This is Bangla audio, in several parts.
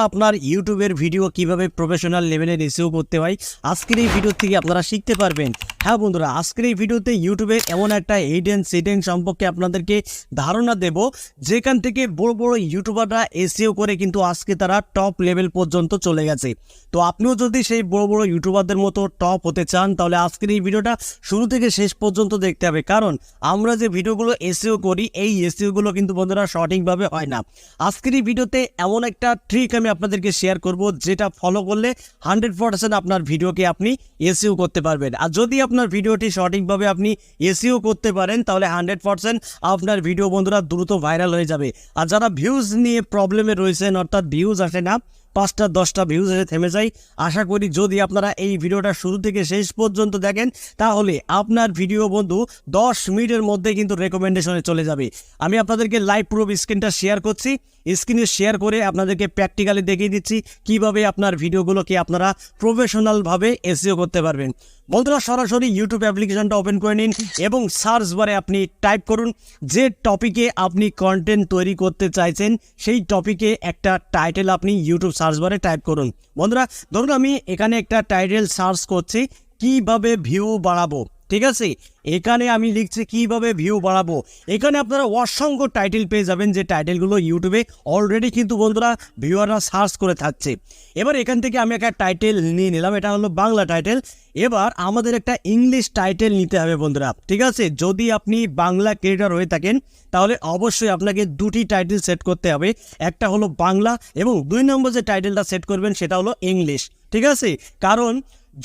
আপনার ইউটিউবের ভিডিও কিভাবে প্রফেশনাল লেভেলের এসইও করতে হয় আজকের এই ভিডিও থেকে আপনারা শিখতে পারবেন। হ্যাঁ বন্ধুরা, আজকের এই ভিডিওতে ইউটিউবের এমন একটা হিডেন সেটিং সম্পর্কে আপনাদেরকে ধারণা দেব, যেখান থেকে বড় বড় ইউটিউবাররা এসইও করে কিন্তু আজকে তারা টপ লেভেল পর্যন্ত চলে গেছে। তো আপনিও যদি সেই বড় বড় ইউটিউবারদের মতো টপ হতে চান, তাহলে আজকের এই ভিডিওটা শুরু থেকে শেষ পর্যন্ত দেখতে হবে, কারণ আমরা যে ভিডিওগুলো এসইও করি এই এসইওগুলো কিন্তু বন্ধুরা সঠিকভাবে হয় না। আজকের এই ভিডিওতে এমন একটা ট্রিক আমি আপনাদেরকে শেয়ার করব, যেটা ফলো করলে 100% আপনার ভিডিওকে আপনি এসইও করতে পারবেন। আর যদি আপনার ভিডিওটি সঠিকভাবে আপনি এসইও করতে পারেন, তাহলে 100% আপনার ভিডিও বন্ধুরা দ্রুত ভাইরাল হয়ে যাবে। আর যারা ভিউজ নিয়ে প্রবলেমে রয়েছেন, অর্থাৎ ভিউজ আসে না, 5টা 10টা ভিউজ এসে থেমে যায়, আশা করি যদি আপনারা এই ভিডিওটা শুরু থেকে শেষ পর্যন্ত দেখেন, তাহলে আপনার ভিডিও বন্ধু 10 মিনিটের মধ্যে কিন্তু রেকমেন্ডেশনে চলে যাবে। আমি আপনাদেরকে লাইভ প্রুফ স্ক্রিনটা শেয়ার করছি, স্ক্রিনে শেয়ার করে আপনাদেরকে প্র্যাকটিক্যালি দেখিয়ে দিচ্ছি কিভাবে আপনার ভিডিওগুলোকে আপনারা প্রফেশনালভাবে এসইও করতে পারবেন। বন্ধুরা, সরাসরি ইউটিউব অ্যাপ্লিকেশনটা ওপেন করে নিন এবং সার্চ বারে আপনি টাইপ করুন যে টপিকে আপনি কন্টেন্ট তৈরি করতে চাইছেন, সেই টপিকে একটা টাইটেল আপনি ইউটিউব সার্চ বারে টাইপ করুন। বন্ধুরা, ধরুন আমি এখানে একটা টাইটেল সার্চ করছি, কিভাবে ভিউ বাড়াবো। ঠিক আছে, এখানে আমি লিখছি কিভাবে ভিউ বাড়াবো। এখানে আপনারা অসংখ্য টাইটেল পেয়ে যাবেন, যে টাইটেলগুলো ইউটিউবে অলরেডি কিন্তু বন্ধুরা ভিউয়াররা সার্চ করে থাকছে। এবার এখান থেকে আমি একটা টাইটেল নিয়ে নিলাম, এটা হলো বাংলা টাইটেল। এবার আমাদের একটা ইংলিশ টাইটেল নিতে হবে বন্ধুরা। ঠিক আছে, যদি আপনি বাংলা ক্রিয়েটর হয়ে থাকেন, তাহলে অবশ্যই আপনাকে দুটি টাইটেল সেট করতে হবে, একটা হলো বাংলা এবং 2 নম্বর যে টাইটেলটা সেট করবেন সেটা হলো ইংলিশ। ঠিক আছে, কারণ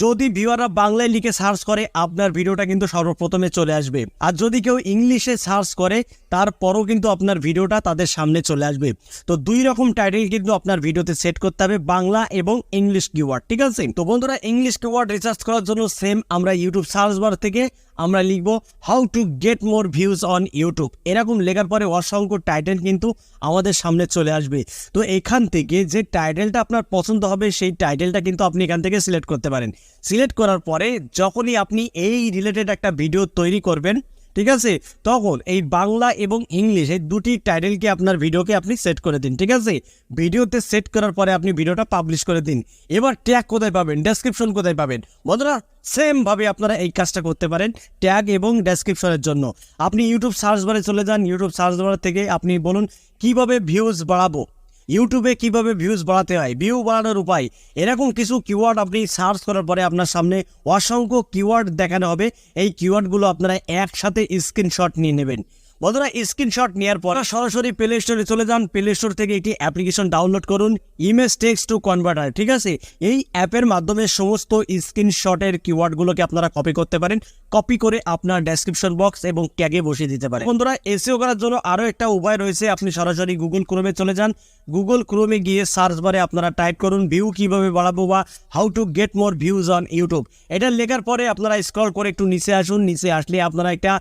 যদি ভিউয়াররা বাংলায় লিখে সার্চ করে, আপনার ভিডিওটা কিন্তু সর্বপ্রথমে চলে আসবে। আর যদি কেউ ইংলিশে সার্চ করে, তারপরও কিন্তু আপনার ভিডিওটা তাদের সামনে চলে আসবে। তো 2 রকম টাইটেল কিন্তু আপনার ভিডিওতে সেট করতে হবে, বাংলা এবং ইংলিশ কিওয়ার্ড। ঠিক আছে, তো বন্ধুরা ইংলিশ কিওয়ার্ড রিসার্চ করার জন্য সেম আমরা ইউটিউব সার্চ বার থেকে আমরা লিখব how to get more views on YouTube. এরকম লেখার পরে অসংখ্য টাইটেল কিন্তু আমাদের সামনে চলে আসবে। তো এখান থেকে যে টাইটেলটা আপনার পছন্দ হবে, সেই টাইটেলটা কিন্তু আপনি এখান থেকে সিলেক্ট করতে পারেন। সিলেক্ট করার পরে যখনই আপনি এই রিলেটেড একটা ভিডিও তৈরি করবেন, ঠিক আছে, তখন এই বাংলা এবং ইংলিশ এই দুটি টাইটেলকে আপনার ভিডিওকে আপনি সেট করে দিন। ঠিক আছে, ভিডিওতে সেট করার পরে আপনি ভিডিওটা পাবলিশ করে দিন। এবার ট্যাগ কোথায় পাবেন, ডেসক্রিপশন কোথায় পাবেন? বন্ধুরা সেমভাবে আপনারা এই কাজটা করতে পারেন ট্যাগ এবং ডেসক্রিপশনের জন্য। আপনি ইউটিউব সার্চ বারে চলে যান, ইউটিউব সার্চ বার থেকে আপনি বলুন কিভাবে ভিউজ বাড়াবো, ইউটিউবে কিভাবে ভিউজ বাড়াতে হয়, ভিউ বাড়ানোর উপায়, এরকম কিছু কিওয়ার্ড আপনি সার্চ করার পরে আপনার সামনে অসংখ্য কিওয়ার্ড দেখানো হবে। এই কিওয়ার্ডগুলো আপনারা একসাথে স্ক্রিনশট নিয়ে নেবেন। বন্ধুরা, স্ক্রিনশট নেওয়ার পর সরাসরি প্লে স্টোরে চলে যান, প্লে স্টোর থেকে একটি অ্যাপ্লিকেশন ডাউনলোড করুন, ইমেজ টেক্সট টু কনভার্টার। ঠিক আছে, এই অ্যাপের মাধ্যমে সমস্ত স্ক্রিনশটের কিওয়ার্ডগুলোকে আপনারা কপি করতে পারেন, কপি করে আপনার ডেসক্রিপশন বক্স এবং ট্যাগে বসিয়ে দিতে পারেন। বন্ধুরা, এসইও করার জন্য আরও একটা উপায় রয়েছে, আপনি সরাসরি গুগল ক্রোমে চলে যান, গুগল ক্রোমে গিয়ে সার্চ বারে আপনারা টাইপ করুন ভিউ কিভাবে বাড়াবো বা how to get more views on YouTube. এটা লেখার পরে আপনারা স্ক্রল করে একটু নিচে আসুন, নিচে আসলে আপনারা একটা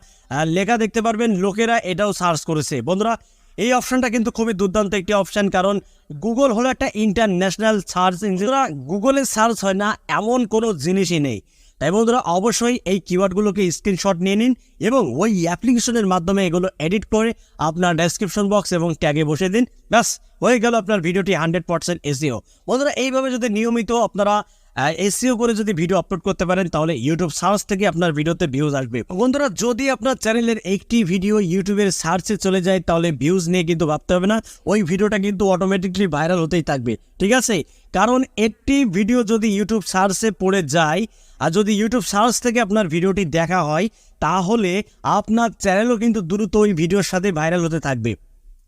লেখা দেখতে পারবেন, লোকেরা এটাও সার্চ করেছে। বন্ধুরা, এই অপশনটা কিন্তু খুবই দুর্দান্ত একটি অপশন, কারণ গুগল হলো একটা ইন্টারন্যাশনাল সার্চ ইঞ্জিন। গুগলে সার্চ হয় না এমন কোনো জিনিসই নেই। তাই বন্ধুরা, অবশ্যই এই কিওয়ার্ডগুলোকে স্ক্রিনশট নিয়ে নিন এবং ওই অ্যাপ্লিকেশনের মাধ্যমে এগুলো এডিট করে আপনার ডেসক্রিপশন বক্স এবং ট্যাগে বসে দিন। ব্যাস হয়ে গেল আপনার ভিডিওটি 100% এসইও। বন্ধুরা, এইভাবে যদি নিয়মিত আপনারা এসইও করে যদি ভিডিও আপলোড করতে পারেন, তাহলে ইউটিউব সার্চ থেকে আপনার ভিডিওতে ভিউজ আসবে। বন্ধুরা, যদি আপনার চ্যানেলের একটি ভিডিও ইউটিউবের সার্চে চলে যায়, তাহলে ভিউজ নিয়ে কিন্তু ভাবতে হবে না, ওই ভিডিওটা কিন্তু অটোমেটিকলি ভাইরাল হতেই থাকবে। ঠিক আছে, কারণ একটি ভিডিও যদি ইউটিউব সার্চে পড়ে যায়, আর যদি ইউটিউব সার্চ থেকে আপনার ভিডিওটি দেখা হয়, তাহলে আপনার চ্যানেলও কিন্তু দ্রুত ওই ভিডিওর সাথে ভাইরাল হতে থাকবে।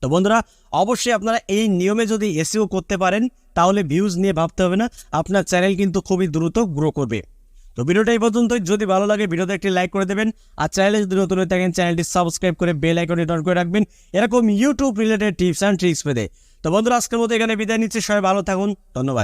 তো বন্ধুরা, অবশ্যই আপনারা এই নিয়মে যদি এসইও করতে পারেন, তাহলে ভিউজ নিয়ে ভাবতে হবে না, আপনার চ্যানেল কিন্তু খুবই দ্রুত গ্রো করবে। তো ভিডিওটা এই পর্যন্তই। যদি ভালো লাগে ভিডিওতে একটি লাইক করে দেবেন, আর চ্যানেলে যদি নতুন হয়ে থাকেন চ্যানেলটি সাবস্ক্রাইব করে বেল আইকনটি অন করে রাখবেন এরকম YouTube related tips and tricks পেতে। তো বন্ধুরা, আজকের মতো এখানে বিদায় নিচ্ছি, সবাই ভালো থাকুন, ধন্যবাদ।